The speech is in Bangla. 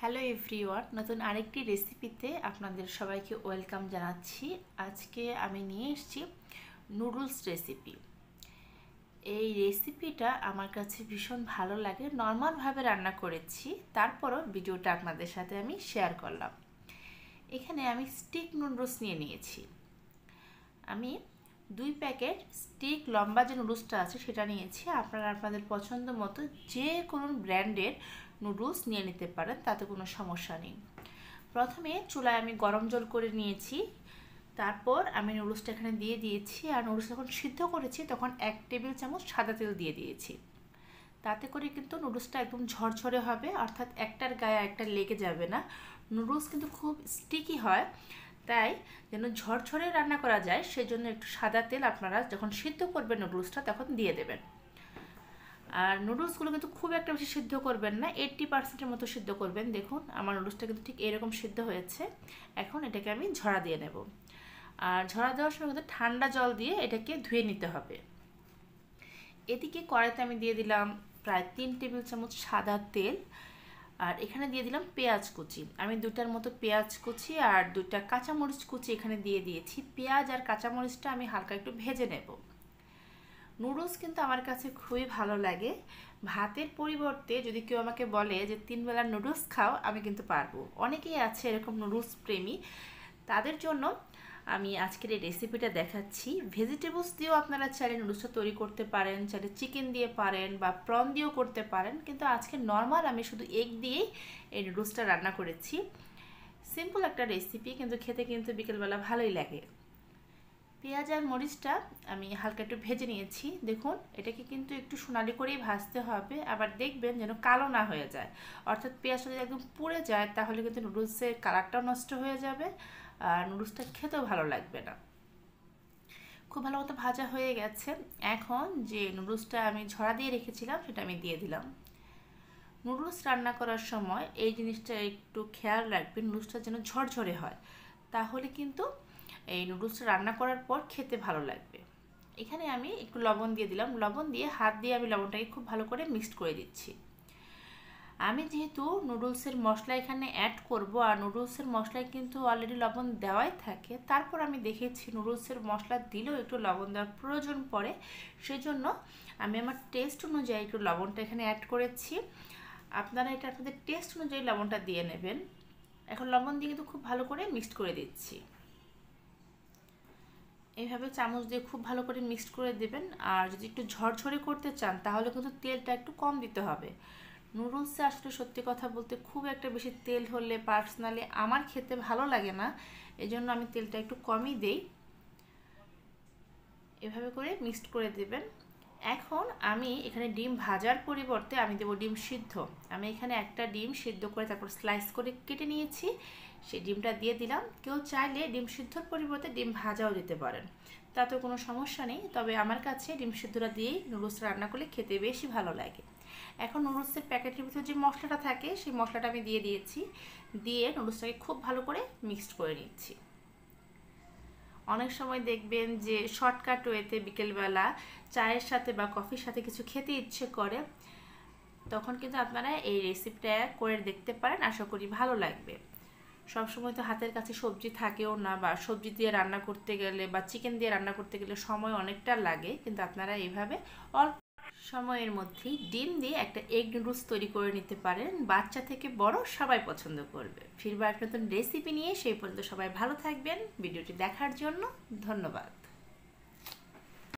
হ্যালো এভরিওয়ান, নতুন আরেকটি রেসিপিতে আপনাদের সবাইকে ওয়েলকাম জানাচ্ছি। আজকে আমি নিয়ে এসেছি নুডলস রেসিপি। এই রেসিপিটা আমার কাছে ভীষণ ভালো লাগে। নর্মালভাবে রান্না করেছি, তারপরও ভিডিওটা আপনাদের সাথে আমি শেয়ার করলাম। এখানে আমি স্টিক নুডলস নিয়ে নিয়েছি। আমি 2 প্যাকেট স্টিক লম্বা যে নুডলসটা আছে সেটা নিয়েছি। আপনারা আপনাদের পছন্দ মতো যে কোনো ব্র্যান্ডের নুডলস নিয়ে নিতে পারেন, তাতে কোনো সমস্যা নেই। প্রথমে চুলায় আমি গরম জল করে নিয়েছি, তারপর আমি নুডলসটা এখানে দিয়ে দিয়েছি। আর নুডলস যখন সিদ্ধ করেছি তখন 1 টেবিল চামচ সাদা তেল দিয়ে দিয়েছি। তাতে করে কিন্তু নুডলসটা একদম ঝরঝরে হবে, অর্থাৎ একটার গায়ে একটা লেগে যাবে না। নুডলস কিন্তু খুব স্টিকি হয়, তাই যেন ঝরঝরে রান্না করা যায় সেজন্য একটু সাদা তেল আপনারা যখন সিদ্ধ করবেন নুডলসটা তখন দিয়ে দেবেন। আর নুডলসগুলো কিন্তু খুব একটা বেশি সিদ্ধ করবেন না, 80% মতো সিদ্ধ করবেন। দেখুন আমার নুডলসটা কিন্তু ঠিক এরকম সিদ্ধ হয়েছে। এখন এটাকে আমি ঝরা দিয়ে নেব। আর ঝরা দেওয়ার সময় কিন্তু ঠান্ডা জল দিয়ে এটাকে ধুয়ে নিতে হবে। এদিকে কড়াইতে আমি দিয়ে দিলাম প্রায় 3 টেবিল চামচ সাদা তেল। আর এখানে দিয়ে দিলাম পেঁয়াজ কুচি। আমি 2টার মতো পেঁয়াজ কুচি আর 2টা কাঁচামরিচ কুচি এখানে দিয়ে দিয়েছি। পেঁয়াজ আর কাঁচামরিচটা আমি হালকা একটু ভেজে নেব। নুডলস কিন্তু আমার কাছে খুবই ভালো লাগে। ভাতের পরিবর্তে যদি কেউ আমাকে বলে যে 3 বেলার নুডলস খাও, আমি কিন্তু পারবো। অনেকেই আছে এরকম নুডলস প্রেমী, তাদের জন্য আমি আজকের এই রেসিপিটা দেখাচ্ছি। ভেজিটেবলস দিয়েও আপনারা চাইলে নুডলসটা তৈরি করতে পারেন, চাইলে চিকেন দিয়ে পারেন বা প্রন দিয়েও করতে পারেন, কিন্তু আজকে নর্মাল আমি শুধু এগ দিয়েই এই নুডলসটা রান্না করেছি। সিম্পল একটা রেসিপি, কিন্তু খেতে কিন্তু বিকেলবেলা ভালোই লাগে। পেঁয়াজ আর মরিচটা আমি হালকা একটু ভেজে নিয়েছি। দেখুন এটাকে কিন্তু একটু সোনালি করেই ভাজতে হবে, আবার দেখবেন যেন কালো না হয়ে যায়। অর্থাৎ পেঁয়াজটা যদি একদম পুড়ে যায় তাহলে কিন্তু নুডলসের কালারটাও নষ্ট হয়ে যাবে আর নুডলসটা খেতেও ভালো লাগবে না। খুব ভালো মতো ভাজা হয়ে গেছে। এখন যে নুডলসটা আমি ঝরা দিয়ে রেখেছিলাম সেটা আমি দিয়ে দিলাম। নুডলস রান্না করার সময় এই জিনিসটা একটু খেয়াল রাখবেন, নুডলসটা যেন ঝরঝরে হয়, তাহলে কিন্তু এই নুডলসটা রান্না করার পর খেতে ভালো লাগবে। এখানে আমি একটু লবণ দিয়ে দিলাম। লবণ দিয়ে হাত দিয়ে আমি লবণটাকে খুব ভালো করে মিক্সড করে দিচ্ছি। আমি যেহেতু নুডলসের মশলা এখানে অ্যাড করব, আর নুডলসের মশলায় কিন্তু অলরেডি লবণ দেওয়াই থাকে, তারপর আমি দেখেছি নুডলসের মশলা দিলেও একটু লবণ দেওয়ার প্রয়োজন পড়ে, সেজন্য আমি আমার টেস্ট অনুযায়ী একটু লবণটা এখানে অ্যাড করেছি। আপনারা এটা আপনাদের টেস্ট অনুযায়ী লবণটা দিয়ে নেবেন। এখন লবণ দিয়ে কিন্তু খুব ভালো করে মিক্সড করে দিচ্ছি। এইভাবে চামচ দিয়ে খুব ভালো করে মিক্সড করে দেবেন। আর যদি একটু ঝরঝরে করতে চান তাহলে কিন্তু তেলটা একটু কম দিতে হবে। নুডলসে আসলে সত্যি কথা বলতে খুব একটা বেশি তেল হলে পার্সোনালি আমার খেতে ভালো লাগে না, এজন্য আমি তেলটা একটু কমই দেই। এভাবে করে মিক্সড করে দেবেন। এখন আমি এখানে ডিম ভাজার পরিবর্তে আমি দেবো ডিম সিদ্ধ। আমি এখানে একটা ডিম সিদ্ধ করে তারপর স্লাইস করে কেটে নিয়েছি, সেই ডিমটা দিয়ে দিলাম। কেউ চাইলে ডিম সিদ্ধর পরিবর্তে ডিম ভাজাও দিতে পারেন, তাতে কোনো সমস্যা নেই। তবে আমার কাছে ডিম সিদ্ধটা দিয়েই নুডলস রান্না করলে খেতে বেশি ভালো লাগে। এখন নুডলসের প্যাকেটের ভিতরে যে মশলাটা থাকে সেই মশলাটা আমি দিয়ে দিয়েছি। দিয়ে নুডলসটাকে খুব ভালো করে মিক্সড করে নিচ্ছি। অনেক সময় দেখবেন যে শর্টকাট ওয়েতে বিকেলবেলা চায়ের সাথে বা কফির সাথে কিছু খেতে ইচ্ছে করে, তখন কিন্তু আপনারা এই রেসিপিটা করে দেখতে পারেন, আশা করি ভালো লাগবে। সবসময় তো হাতের কাছে সবজি থাকেও না, বা সবজি দিয়ে রান্না করতে গেলে বা চিকেন দিয়ে রান্না করতে গেলে সময় অনেকটা লাগে, কিন্তু আপনারা এইভাবে অল্প সময়ের মধ্যেই ডিম দিয়ে একটা এগ নুডলস তৈরি করে নিতে পারেন। বাচ্চা থেকে বড় সবাই পছন্দ করবে। ফিরবার একটা নতুন রেসিপি নিয়ে, সেই পর্যন্ত সবাই ভালো থাকবেন। ভিডিওটি দেখার জন্য ধন্যবাদ।